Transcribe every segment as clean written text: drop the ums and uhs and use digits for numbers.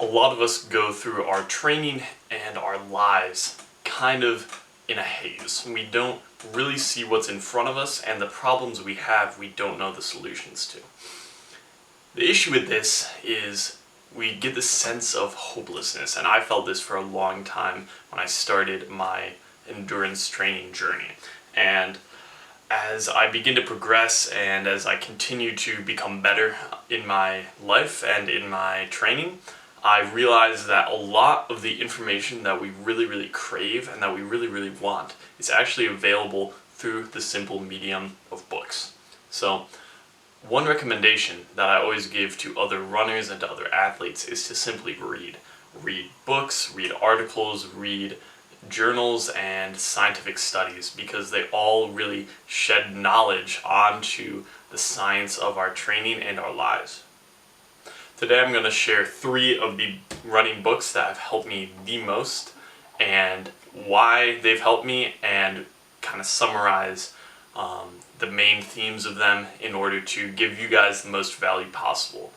A lot of us go through our training and our lives kind of in a haze. We don't really see what's in front of us, and the problems we have, we don't know the solutions to. The issue with this is we get this sense of hopelessness, and I felt this for a long time when I started my endurance training journey. And as I begin to progress and as I continue to become better in my life and in my training, I realized that a lot of the information that we really crave and that we really want is actually available through the simple medium of books. So one recommendation that I always give to other runners and to other athletes is to simply read. Read books, read articles, read journals and scientific studies, because they all really shed knowledge onto the science of our training and our lives. Today I'm going to share 3 of the running books that have helped me the most and why they've helped me, and kind of summarize the main themes of them in order to give you guys the most value possible.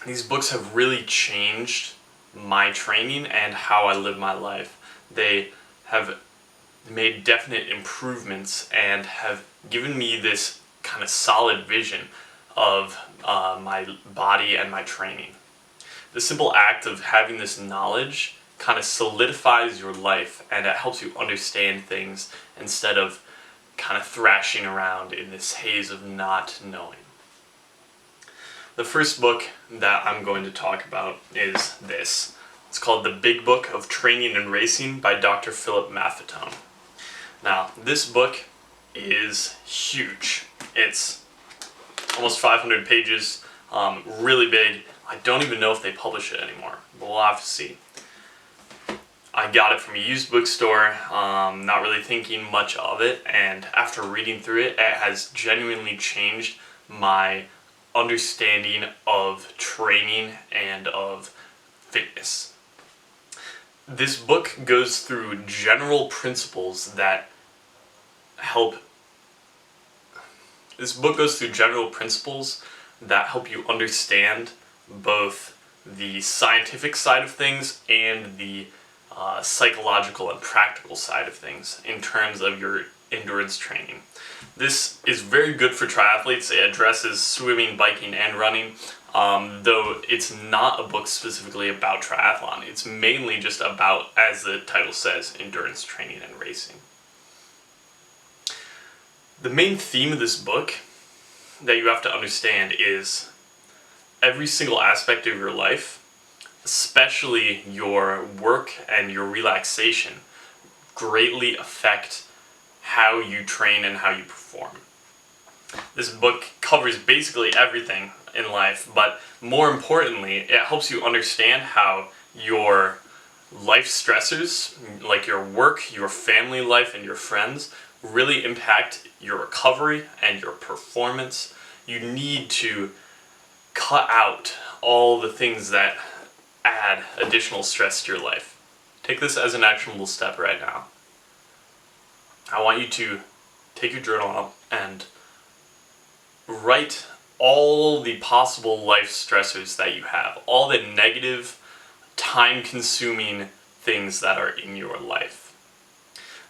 These books have really changed my training and how I live my life. They have made definite improvements and have given me this kind of solid vision of my body and my training. The simple act of having this knowledge kind of solidifies your life, and it helps you understand things instead of kind of thrashing around in this haze of not knowing. The first book that I'm going to talk about is this. It's called The Big Book of Training and Racing by Dr. Philip Maffetone. Now, this book is huge. It's almost 500 pages, really big. I don't even know if they publish it anymore, but we'll have to see. I got it from a used bookstore, not really thinking much of it, and after reading through it, it has genuinely changed my understanding of training and of fitness. This book goes through general principles that help you understand both the scientific side of things and the psychological and practical side of things in terms of your endurance training. This is very good for triathletes. It addresses swimming, biking, and running, though it's not a book specifically about triathlon. It's mainly just about, as the title says, endurance training and racing. The main theme of this book that you have to understand is every single aspect of your life, especially your work and your relaxation, greatly affect how you train and how you perform. This book covers basically everything in life, but more importantly, it helps you understand how your life stressors, like your work, your family life, and your friends, really impact your recovery and your performance. You need to cut out all the things that add additional stress to your life. Take this as an actionable step right now. I want you to take your journal out and write all the possible life stressors that you have, all the negative, time-consuming things that are in your life.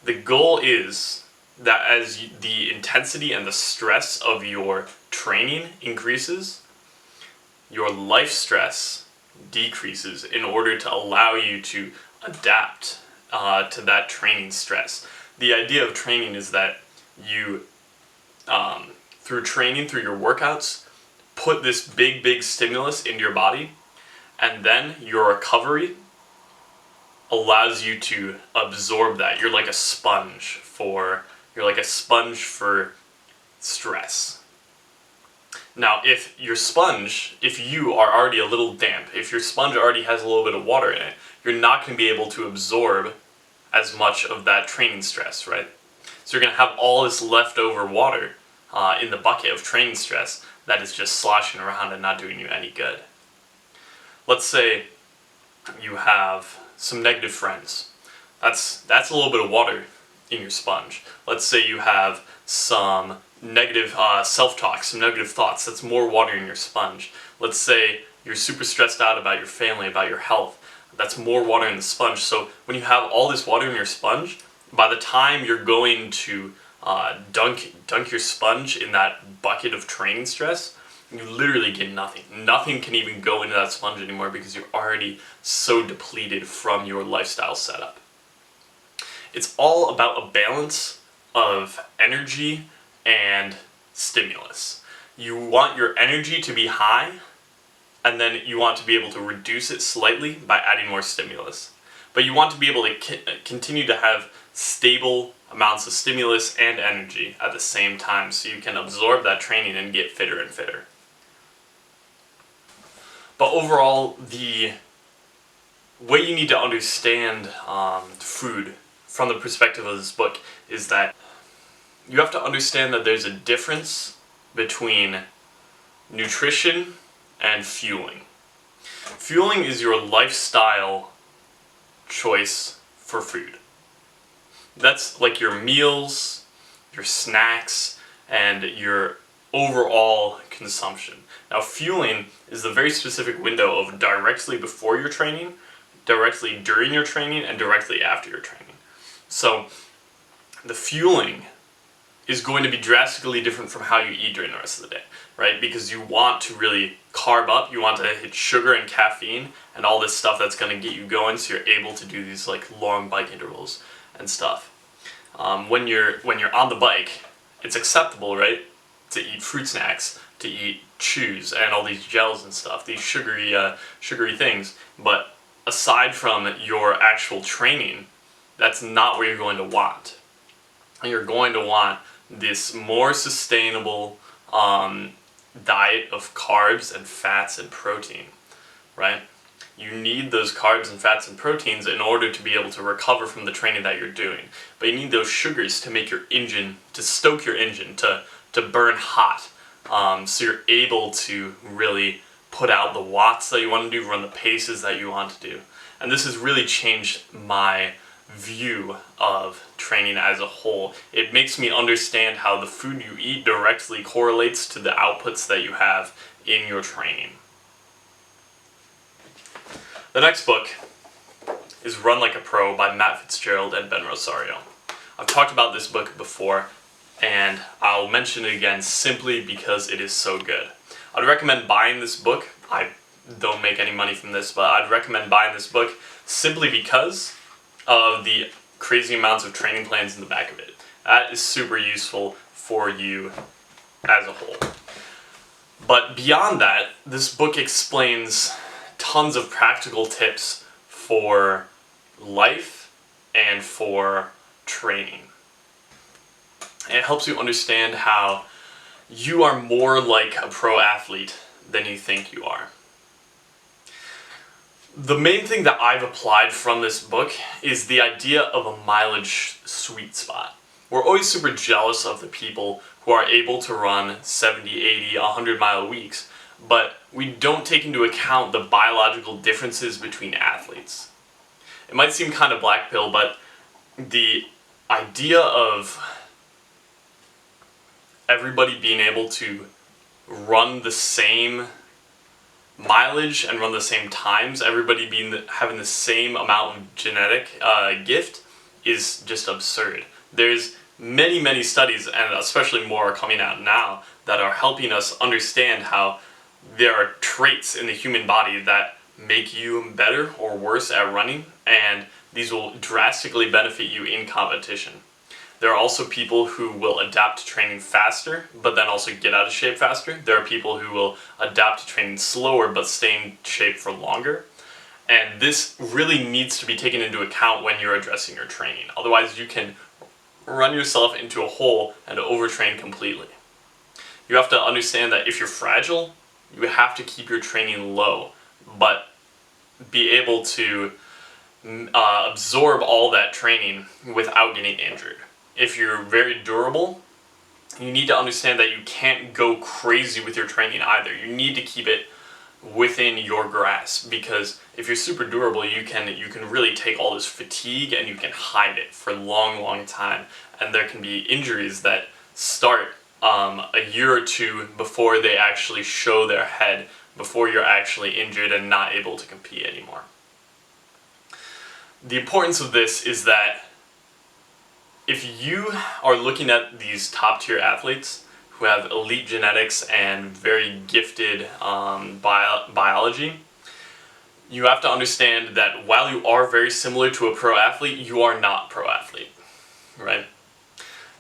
The goal is that as the intensity and the stress of your training increases, your life stress decreases in order to allow you to adapt to that training stress. The idea of training is that you, through training, through your workouts, put this big stimulus into your body, and then your recovery allows you to absorb that. You're like a sponge for stress. Now, if you are already a little damp, if your sponge already has a little bit of water in it, you're not going to be able to absorb as much of that training stress, right? So you're going to have all this leftover water in the bucket of training stress that is just sloshing around and not doing you any good. Let's say you have some negative friends. That's a little bit of water in your sponge. Let's say you have some negative self-talk, some negative thoughts. That's more water in your sponge. Let's say you're super stressed out about your family, about your health. That's more water in the sponge. So when you have all this water in your sponge, by the time you're going to dunk your sponge in that bucket of training stress, you literally get nothing. Nothing can even go into that sponge anymore because you're already so depleted from your lifestyle setup. It's all about a balance of energy and stimulus. You want your energy to be high, and then you want to be able to reduce it slightly by adding more stimulus. But you want to be able to continue to have stable amounts of stimulus and energy at the same time so you can absorb that training and get fitter and fitter. But overall, the way you need to understand food from the perspective of this book is that you have to understand that there's a difference between nutrition and fueling. Fueling is your lifestyle choice for food. That's like your meals, your snacks, and your overall consumption. Now, fueling is the very specific window of directly before your training, directly during your training, and directly after your training. So, the fueling is going to be drastically different from how you eat during the rest of the day, right? Because you want to really carb up, you want to hit sugar and caffeine and all this stuff that's going to get you going so you're able to do these like long bike intervals and stuff. When you're on the bike, it's acceptable, right, to eat fruit snacks, to eat chews and all these gels and stuff, these sugary things. But aside from your actual training, that's not what you're going to want. And you're going to want this more sustainable diet of carbs and fats and protein, right? You need those carbs and fats and proteins in order to be able to recover from the training that you're doing. But you need those sugars to make your engine, to stoke your engine, to burn hot. So you're able to really put out the watts that you want to do, run the paces that you want to do. And this has really changed my view of training as a whole. It makes me understand how the food you eat directly correlates to the outputs that you have in your training. The next book is Run Like a Pro by Matt Fitzgerald and Ben Rosario. I've talked about this book before, and I'll mention it again simply because it is so good. I'd recommend buying this book. I don't make any money from this, but I'd recommend buying this book simply because of the crazy amounts of training plans in the back of it. That is super useful for you as a whole. But beyond that, this book explains tons of practical tips for life and for training. And it helps you understand how you are more like a pro athlete than you think you are. The main thing that I've applied from this book is the idea of a mileage sweet spot. We're always super jealous of the people who are able to run 70, 80, 100-mile weeks, but we don't take into account the biological differences between athletes. It might seem kind of black pill, but the idea of everybody being able to run the same mileage and run the same times, everybody having the same amount of genetic gift, is just absurd. There's many studies, and especially more are coming out now, that are helping us understand how there are traits in the human body that make you better or worse at running, and these will drastically benefit you in competition. There are also people who will adapt to training faster, but then also get out of shape faster. There are people who will adapt to training slower, but stay in shape for longer. And this really needs to be taken into account when you're addressing your training. Otherwise, you can run yourself into a hole and overtrain completely. You have to understand that if you're fragile, you have to keep your training low, but be able to absorb all that training without getting injured. If you're very durable, you need to understand that you can't go crazy with your training either. You need to keep it within your grasp, because if you're super durable, you can really take all this fatigue and you can hide it for a long time, and there can be injuries that start a year or two before they actually show their head before you're actually injured and not able to compete anymore. The importance of this is that if you are looking at these top tier athletes who have elite genetics and very gifted biology, you have to understand that while you are very similar to a pro athlete, you are not pro athlete, right?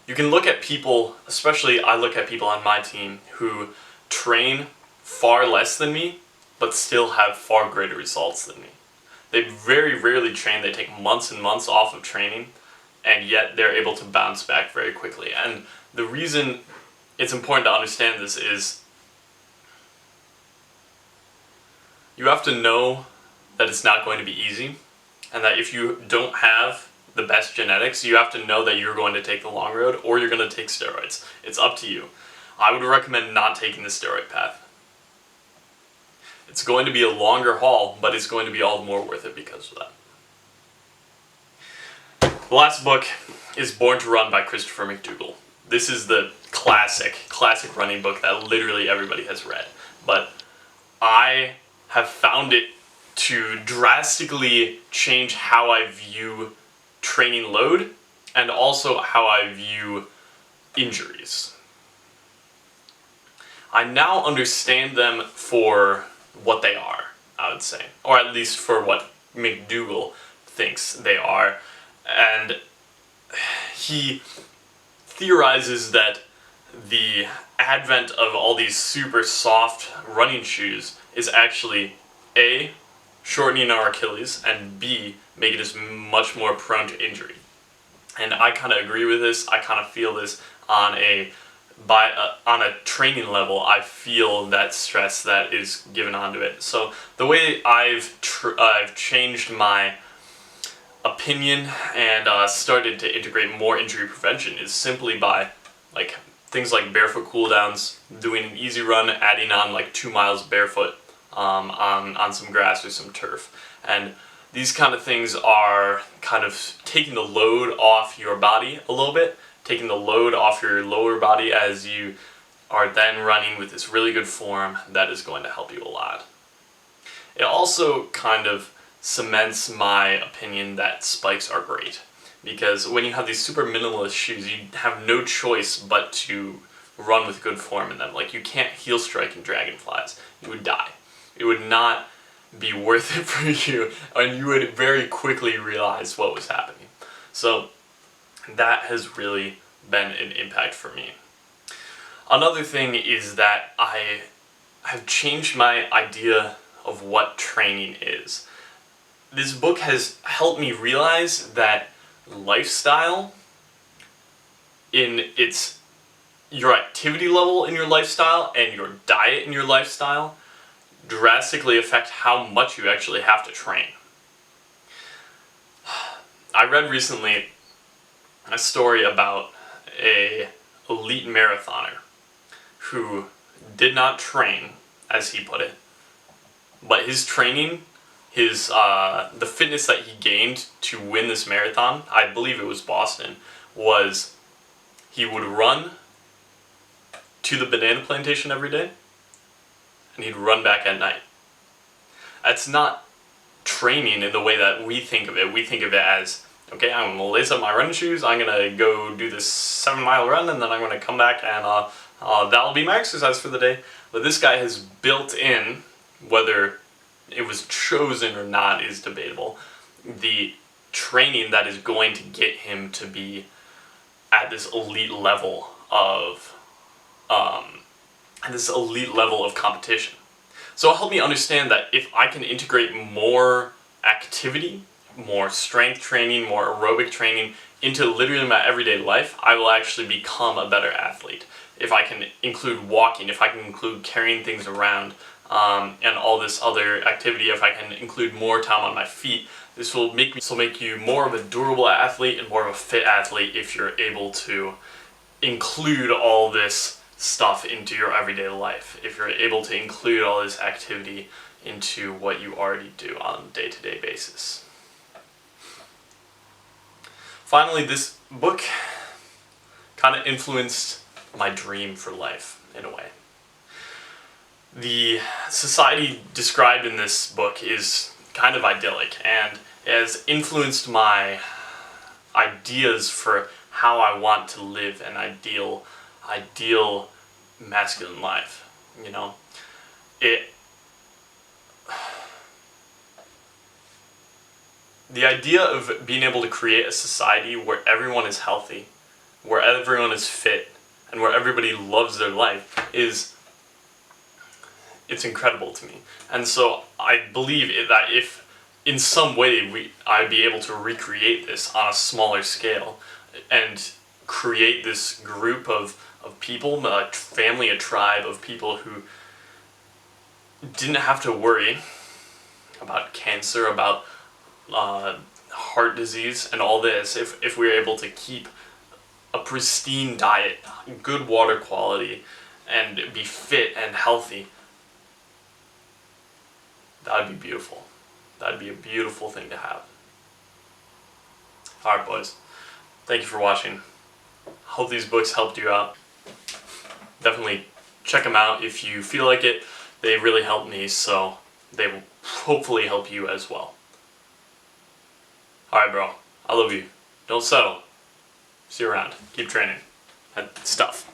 You can look at people, especially I look at people on my team who train far less than me, but still have far greater results than me. They very rarely train, they take months and months off of training, and yet they're able to bounce back very quickly. And the reason it's important to understand this is you have to know that it's not going to be easy, and that if you don't have the best genetics, you have to know that you're going to take the long road or you're going to take steroids. It's up to you. I would recommend not taking the steroid path. It's going to be a longer haul, but it's going to be all the more worth it because of that. The last book is Born to Run by Christopher McDougall. This is the classic running book that literally everybody has read. But I have found it to drastically change how I view training load and also how I view injuries. I now understand them for what they are, I would say, or at least for what McDougall thinks they are. And he theorizes that the advent of all these super soft running shoes is actually A, shortening our Achilles, and B, making us much more prone to injury. And I kind of agree with this. I kind of feel this on a training level. I feel that stress that is given onto it. So the way I've changed my opinion and started to integrate more injury prevention is simply by things like barefoot cooldowns, doing an easy run, adding on 2 miles barefoot on some grass or some turf. And these kind of things are kind of taking the load off your body a little bit, taking the load off your lower body as you are then running with this really good form that is going to help you a lot. It also kind of cements my opinion that spikes are great, because when you have these super minimalist shoes, you have no choice but to run with good form in them. You can't heel strike in Dragonflies. You would die. It would not be worth it for you, and you would very quickly realize what was happening. So that has really been an impact for me. Another thing is that I have changed my idea of what training is. This book has helped me realize that lifestyle in your activity level in your lifestyle and your diet in your lifestyle drastically affect how much you actually have to train. I read recently a story about an elite marathoner who did not train, as he put it, but his training, the fitness that he gained to win this marathon, I believe it was Boston, was he would run to the banana plantation every day, and he'd run back at night. That's not training in the way that we think of it. We think of it as, okay, I'm going to lace up my running shoes, I'm going to go do this 7-mile run, and then I'm going to come back and that'll be my exercise for the day. But this guy has built in, whether it was chosen or not is debatable, the training that is going to get him to be at this elite level of competition. So it helped me understand that if I can integrate more activity, more strength training, more aerobic training into literally my everyday life, I will actually become a better athlete. If I can include walking, if I can include carrying things around, and all this other activity, if I can include more time on my feet, this will make you more of a durable athlete and more of a fit athlete if you're able to include all this stuff into your everyday life, if you're able to include all this activity into what you already do on a day-to-day basis. Finally, this book kind of influenced my dream for life in a way. The society described in this book is kind of idyllic and has influenced my ideas for how I want to live an ideal masculine life. You know, the idea of being able to create a society where everyone is healthy, where everyone is fit, and where everybody loves their life it's incredible to me. And so I believe that if in some way I'd be able to recreate this on a smaller scale and create this group of people, a family, a tribe of people who didn't have to worry about cancer, about heart disease, and all this, if we were able to keep a pristine diet, good water quality, and be fit and healthy, that'd be beautiful. That'd be a beautiful thing to have. Alright, boys. Thank you for watching. Hope these books helped you out. Definitely check them out if you feel like it. They really helped me, so they will hopefully help you as well. Alright, bro. I love you. Don't settle. See you around. Keep training. And stuff.